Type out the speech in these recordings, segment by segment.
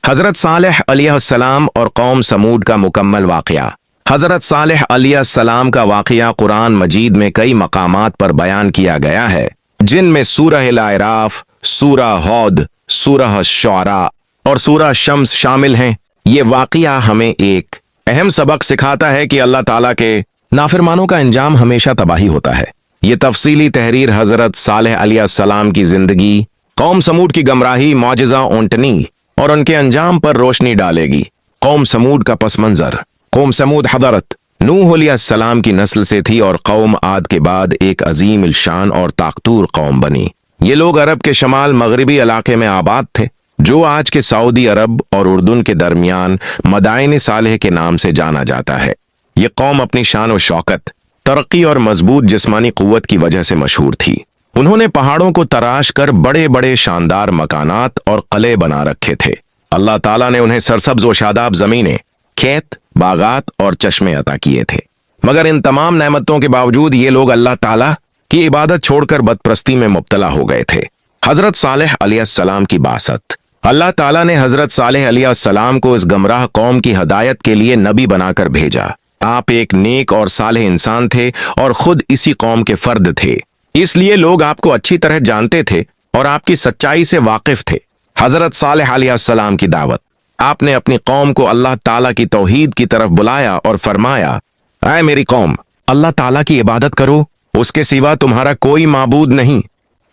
हज़रत सालेह अलैहिस्सलाम और कौम समूद का मुकम्मल वाक़या। हज़रत सालेह अलैहिस्सलाम का वाक़या कुरान मजीद में कई मकामात पर बयान किया गया है, जिनमें सूरह अल-आराफ, सूरह हौद, सूरह शुअरा और सूरह शम्स शामिल हैं। ये वाक़या हमें एक अहम सबक सिखाता है कि अल्लाह ताला के नाफरमानों का अंजाम हमेशा तबाही होता है। ये तफसीली तहरीर हज़रत सालेह अलैहिस्सलाम की ज़िंदगी, कौम समूद की गमराही, मौजज़ा ऊँटनी और उनके अंजाम पर रोशनी डालेगी। कौम समूद का पस मंज़र। कौम समूद हज़रत नूह अलैहिस्सलाम की नस्ल से थी और कौम आद के बाद एक अजीम इल्शान और ताकतूर कौम बनी। ये लोग अरब के शमाल मगरबी इलाके में आबाद थे, जो आज के सऊदी अरब और उर्दून के दरमियान मदाइन सालेह के नाम से जाना जाता है। ये कौम अपनी शान और शौकत, तरक्की और मजबूत जिस्मानी कुव्वत की वजह से मशहूर थी। उन्होंने पहाड़ों को तराश कर बड़े बड़े शानदार मकानात और कले बना रखे थे। अल्लाह ताला ने उन्हें सरसब्ज व शादाब जमीनें, खेत, बागात और चश्मे अता किए थे। मगर इन तमाम नेमतों के बावजूद ये लोग अल्लाह ताला की इबादत छोड़कर बदप्रस्ती में मुब्तला हो गए थे। हजरत सालेह अलैहिस्सलाम की बासत। अल्लाह ताला ने हजरत सालेह अलैहिस्सलाम को इस गमराह कौम की हदायत के लिए नबी बनाकर भेजा। आप एक नेक और सालेह इंसान थे और खुद इसी कौम के फर्द थे, इसलिए लोग आपको अच्छी तरह जानते थे और आपकी सच्चाई से वाकिफ थे। हजरत सालेह अलैहिस्सलाम की दावत। आपने अपनी कौम को अल्लाह ताला की तौहीद की तरफ बुलाया और फरमाया, ऐ मेरी कौम, अल्लाह ताला की इबादत करो, उसके सिवा तुम्हारा कोई माबूद नहीं।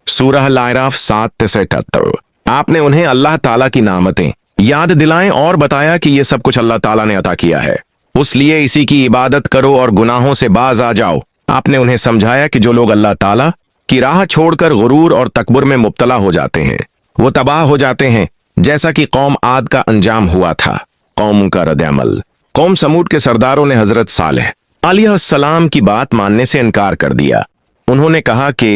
सूरह अल-आराफ 7-78। आपने उन्हें अल्लाह ताला की नामतें याद दिलाएं और बताया कि यह सब कुछ अल्लाह ताला ने अता किया है, उसलिए इसी की इबादत करो और गुनाहों से बाज आ जाओ। आपने उन्हें समझाया कि जो लोग अल्लाह ताला की राह छोड़कर गुरूर और तकबर में मुब्तला हो जाते हैं, वो तबाह हो जाते हैं, जैसा कि कौम आद का अंजाम हुआ था। कौम का रद्द-ए-अमल। कौम समूद के सरदारों ने हजरत सालेह अलैहिस्सलाम की बात मानने से इनकार कर दिया। उन्होंने कहा कि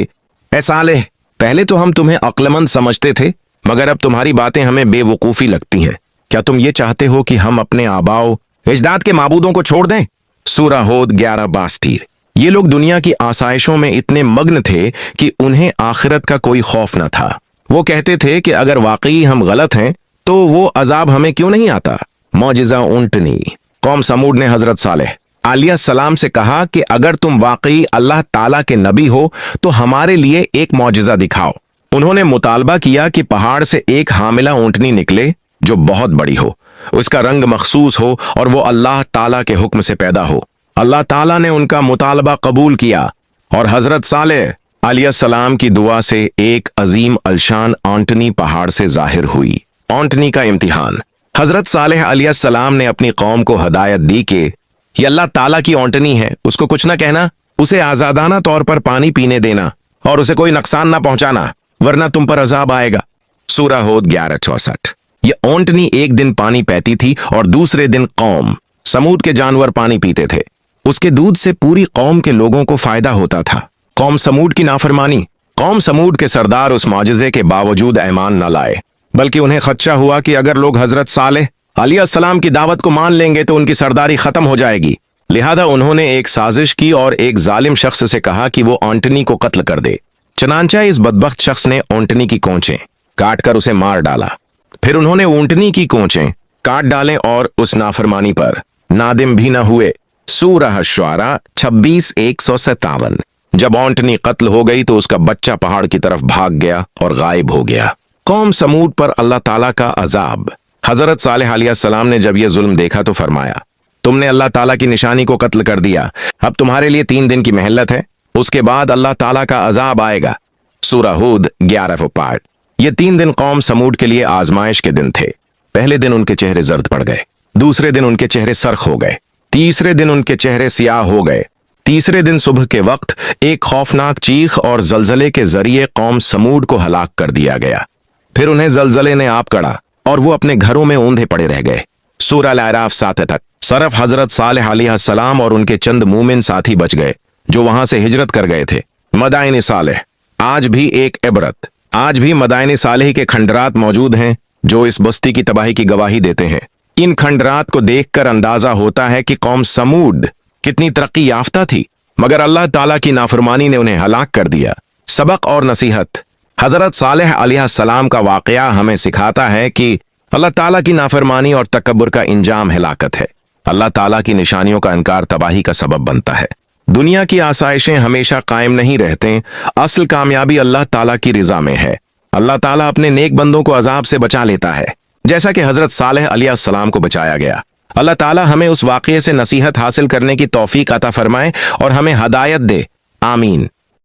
ए सालेह, पहले तो हम तुम्हें अक्लमंद समझते थे, मगर अब तुम्हारी बातें हमें बेवकूफ़ी लगती हैं। क्या तुम ये चाहते हो कि हम अपने आबाओ अजदाद के माबूदों को छोड़ दें? सूरह हूद 11-62। ये लोग दुनिया की आसाइशों में इतने मग्न थे कि उन्हें आखिरत का कोई खौफ न था। वो कहते थे कि अगर वाकई हम गलत हैं तो वो अजाब हमें क्यों नहीं आता। मौजज़ा ऊँटनी। कौम समूद ने हजरत सालेह अलैहिस्सलाम से कहा कि अगर तुम वाकई अल्लाह ताला के नबी हो तो हमारे लिए एक मौजज़ा दिखाओ। उन्होंने मुतालबा किया कि पहाड़ से एक हामिला ऊँटनी निकले जो बहुत बड़ी हो, उसका रंग मखसूस हो और वो अल्लाह ताला के हुक्म से पैदा हो। अल्लाह ताला ने उनका मुतालबा कबूल किया और हजरत सालेह अलैहिस्सलाम की दुआ से एक अजीम अलशान ऊँटनी पहाड़ से जाहिर हुई। ऊँटनी का इम्तिहान। हजरत सालेह अलैहिस्सलाम ने अपनी कौम को हदायत दी कि ये अल्लाह ताला की ऊँटनी है, उसको कुछ ना कहना, उसे आजादाना तौर पर पानी पीने देना और उसे कोई नुकसान ना पहुंचाना, वरना तुम पर अजाब आएगा। सूरह हूद 11-64। ये ऊँटनी एक दिन पानी पीती थी और दूसरे दिन कौम समूद के जानवर पानी पीते थे। उसके दूध से पूरी कौम के लोगों को फायदा होता था। कौम समूद की नाफरमानी। कौम समूद के सरदार उस मौजज़े के बावजूद ईमान न लाए, बल्कि उन्हें खदशा हुआ कि अगर लोग हजरत सालेह अलैहिस्सलाम की दावत को मान लेंगे तो उनकी सरदारी खत्म हो जाएगी। लिहाजा उन्होंने एक साजिश की और एक जालिम शख्स से कहा कि वो ऊँटनी को कत्ल कर दे। चनांचा इस बदबख्त शख्स ने ऊँटनी की कोंचें काट कर उसे मार डाला। फिर उन्होंने ऊँटनी की कोंचें काट डालें और उस नाफरमानी पर नादिम भी न हुए। सूरह शुअरा 26-157। जब ऊँटनी कत्ल हो गई तो उसका बच्चा पहाड़ की तरफ भाग गया और गायब हो गया। कौम समूद पर अल्लाह ताला का अजाब। हजरत सालेह अलैहिस्सलाम ने जब यह जुल्म देखा तो फरमाया, तुमने अल्लाह ताला की निशानी को कत्ल कर दिया, अब तुम्हारे लिए 3 दिन की मेहनत है, उसके बाद अल्लाह ताला का अजाब आएगा। सूरह हूद 11-5। ये 3 दिन कौम समूद के लिए आजमाइश के दिन थे। पहले दिन उनके चेहरे जर्द पड़ गए, दूसरे दिन उनके चेहरे सरख हो गए, तीसरे दिन उनके चेहरे सियाह हो गए। तीसरे दिन सुबह के वक्त एक खौफनाक चीख और जलजले के जरिए कौम समूद को हलाक कर दिया गया। फिर उन्हें जलजले ने आप कड़ा और वो अपने घरों में औंधे पड़े रह गए। सूरह अल-आराफ 7 सिर्फ हजरत सालेह अलैहिस्सलाम और उनके चंद मोमिन साथी बच गए जो वहां से हिजरत कर गए थे। मदाइन सालेह। आज भी एक इबरत। आज भी मदाइन सालेह के खंडरात मौजूद हैं जो इस बस्ती की तबाही की गवाही देते हैं। इन खंडरात को देखकर अंदाजा होता है कि कौम समूद कितनी तरक्की याफ्ता थी, मगर अल्लाह ताला की नाफरमानी ने उन्हें हलाक कर दिया। सबक और नसीहत। हजरत सालेह अलैहिस्सलाम का वाकया हमें सिखाता है कि अल्लाह ताला की नाफरमानी और तकब्बुर का इंजाम हिलाकत है। अल्लाह ताला की निशानियों का इनकार तबाही का सबब बनता है। दुनिया की आसाइशें हमेशा कायम नहीं रहते, असल कामयाबी अल्लाह ताला की रिजा में है। अल्लाह ताला अपने नेक बंदों को अजाब से बचा लेता है, जैसा कि हजरत सालेह अलैहिस्सलाम को बचाया गया। अल्लाह ताला हमें उस वाक़ये से नसीहत हासिल करने की तौफीक अता फरमाए और हमें हदायत दे। आमीन।